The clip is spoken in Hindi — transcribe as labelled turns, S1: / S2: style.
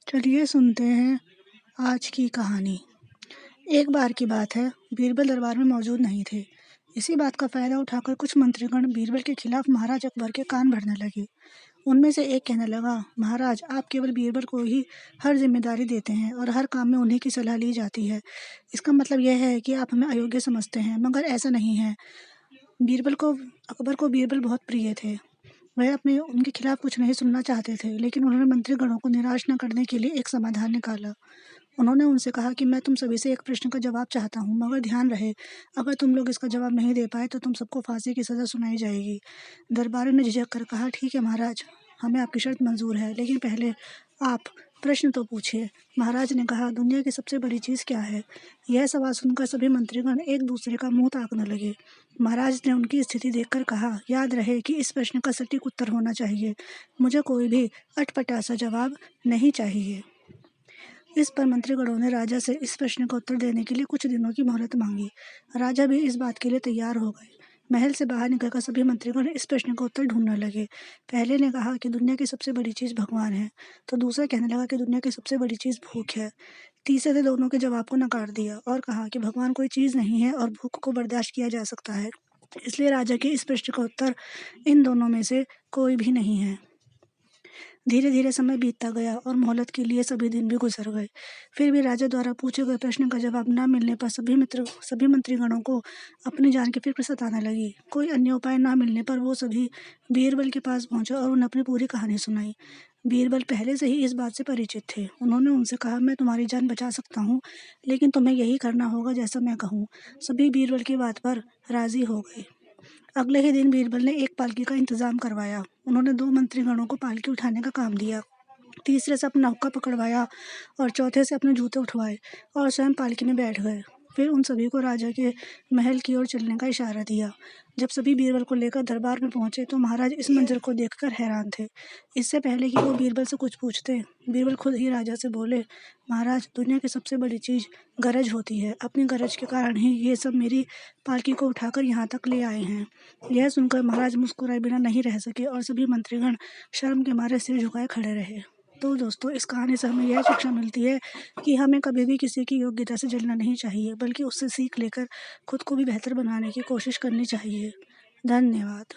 S1: चलिए सुनते हैं आज की कहानी। एक बार की बात है, बीरबल दरबार में मौजूद नहीं थे। इसी बात का फायदा उठाकर कुछ मंत्रीगण बीरबल के खिलाफ महाराज अकबर के कान भरने लगे। उनमें से एक कहने लगा, महाराज आप केवल बीरबल को ही हर जिम्मेदारी देते हैं और हर काम में उन्हीं की सलाह ली जाती है। इसका मतलब यह है कि आप हमें अयोग्य समझते हैं, मगर ऐसा नहीं है। अकबर को बीरबल बहुत प्रिय थे। वह अपने उनके खिलाफ कुछ नहीं सुनना चाहते थे, लेकिन उन्होंने मंत्रीगणों को निराश न करने के लिए एक समाधान निकाला। उन्होंने उनसे कहा कि मैं तुम सभी से एक प्रश्न का जवाब चाहता हूँ, मगर ध्यान रहे, अगर तुम लोग इसका जवाब नहीं दे पाए तो तुम सबको फांसी की सजा सुनाई जाएगी। दरबारी ने झिझक कर कहा, ठीक है महाराज, हमें आपकी शर्त मंजूर है, लेकिन पहले आप प्रश्न तो पूछिए। महाराज ने कहा, दुनिया की सबसे बड़ी चीज़ क्या है? यह सवाल सुनकर सभी मंत्रीगण एक दूसरे का मुंह ताकने लगे। महाराज ने उनकी स्थिति देखकर कहा, याद रहे कि इस प्रश्न का सटीक उत्तर होना चाहिए। मुझे कोई भी अटपटा सा जवाब नहीं चाहिए। इस पर मंत्रीगणों ने राजा से इस प्रश्न का उत्तर देने के लिए कुछ दिनों की मोहलत मांगी। राजा भी इस बात के लिए तैयार हो गए। महल से बाहर निकलकर सभी मंत्रीगण इस प्रश्न का उत्तर ढूंढने लगे। पहले ने कहा कि दुनिया की सबसे बड़ी चीज़ भगवान है, तो दूसरा कहने लगा कि दुनिया की सबसे बड़ी चीज़ भूख है। तीसरे ने दोनों के जवाब को नकार दिया और कहा कि भगवान कोई चीज़ नहीं है और भूख को बर्दाश्त किया जा सकता है। इसलिए राजा के इस प्रश्न का उत्तर इन दोनों में से कोई भी नहीं है। धीरे धीरे समय बीतता गया और मोहलत के लिए सभी दिन भी गुजर गए। फिर भी राजा द्वारा पूछे गए प्रश्न का जवाब न मिलने पर सभी मंत्रीगणों को अपनी जान की फिक्र सताने लगी। कोई अन्य उपाय न मिलने पर वो सभी बीरबल के पास पहुंचे और उन्हें अपनी पूरी कहानी सुनाई। बीरबल पहले से ही इस बात से परिचित थे। उन्होंने उनसे कहा, मैं तुम्हारी जान बचा सकता हूँ, लेकिन तुम्हें यही करना होगा जैसा मैं कहूँ। सभी बीरबल की बात पर राजी हो गए। अगले ही दिन बीरबल ने एक पालकी का इंतजाम करवाया। उन्होंने 2 मंत्रीगणों को पालकी उठाने का काम दिया, तीसरे से अपना हुक्का पकड़वाया और चौथे से अपने जूते उठवाए और स्वयं पालकी में बैठ गए। फिर उन सभी को राजा के महल की ओर चलने का इशारा दिया। जब सभी बीरबल को लेकर दरबार में पहुंचे तो महाराज इस मंजर को देखकर हैरान थे। इससे पहले कि वो बीरबल से कुछ पूछते, बीरबल खुद ही राजा से बोले, महाराज दुनिया की सबसे बड़ी चीज़ गरज होती है। अपनी गरज के कारण ही ये सब मेरी पालकी को उठाकर यहाँ तक ले आए हैं। यह सुनकर महाराज मुस्कुराए बिना नहीं रह सके और सभी मंत्रीगण शर्म के मारे सिर झुकाए खड़े रहे। तो दोस्तों, इस कहानी से हमें यह शिक्षा मिलती है कि हमें कभी भी किसी की योग्यता से जलना नहीं चाहिए, बल्कि उससे सीख लेकर खुद को भी बेहतर बनाने की कोशिश करनी चाहिए। धन्यवाद।